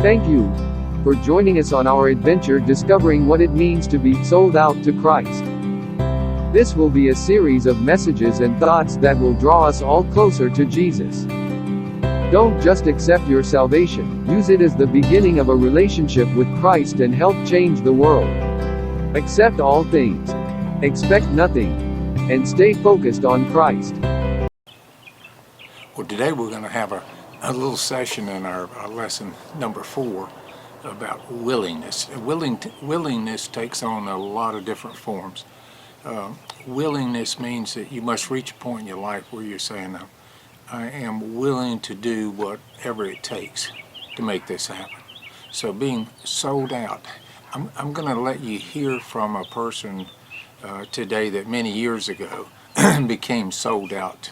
Thank you for joining us on our adventure discovering what it means to be sold out to Christ. This will be a series of messages and thoughts that will draw us all closer to Jesus. Don't just accept your salvation, use it as the beginning of a relationship with Christ and help change the world. Accept all things, expect nothing, and stay focused on Christ. Well, today we're going to have a little session in our lesson number 4 about willingness. Willingness takes on a lot of different forms. Willingness means that you must reach a point in your life where you're saying, I am willing to do whatever it takes to make this happen. So being sold out. I'm going to let you hear from a person today that many years ago became sold out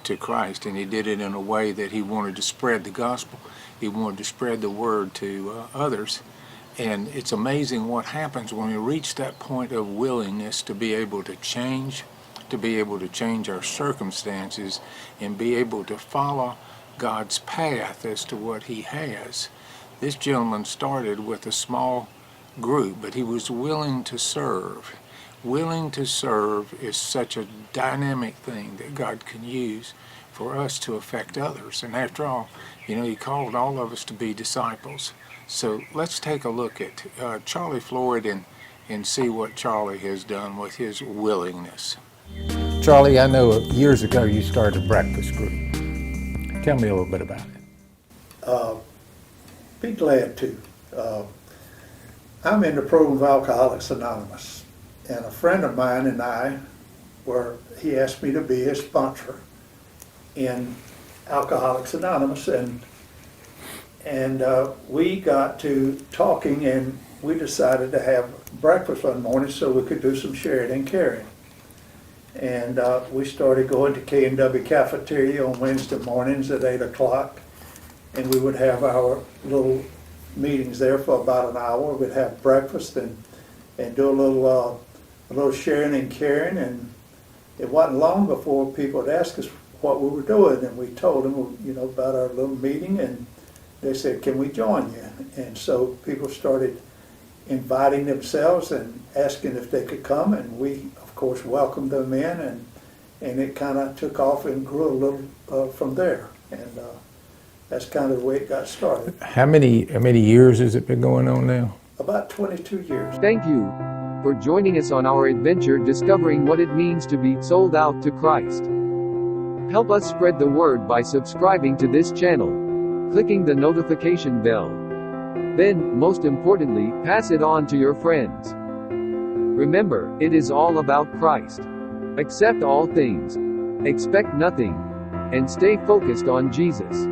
to Christ, and he did it in a way that he wanted to spread the gospel. He wanted to spread the word to others. And it's amazing what happens when we reach that point of willingness to be able to change our circumstances and be able to follow God's path as to what he has. This gentleman started with a small group, but he was willing to serve. Willing to serve is such a dynamic thing that God can use for us to affect others. And after all, he called all of us to be disciples. So let's take a look at Charlie Floyd and see what Charlie has done with his willingness. Charlie, I know years ago you started a breakfast group. Tell me a little bit about it. Be glad to. I'm in the program of Alcoholics Anonymous, and a friend of mine and I he asked me to be his sponsor in Alcoholics Anonymous, and we got to talking, and we decided to have breakfast one morning so we could do some sharing and caring. And we started going to K&W Cafeteria on Wednesday mornings at 8 o'clock, and we would have our little meetings there for about an hour. We'd have breakfast and do a little sharing and caring, and it wasn't long before people would ask us what we were doing, and we told them, about our little meeting, and they said, "Can we join you?" And so people started inviting themselves and asking if they could come, and we, of course, welcomed them in, and it kind of took off and grew a little from there, and that's kind of the way it got started. How many years has it been going on now? About 22 years. Thank you for joining us on our adventure discovering what it means to be sold out to Christ. Help us spread the word by subscribing to this channel, clicking the notification bell. Then, most importantly, pass it on to your friends. Remember, it is all about Christ. Accept all things, expect nothing, and stay focused on Jesus.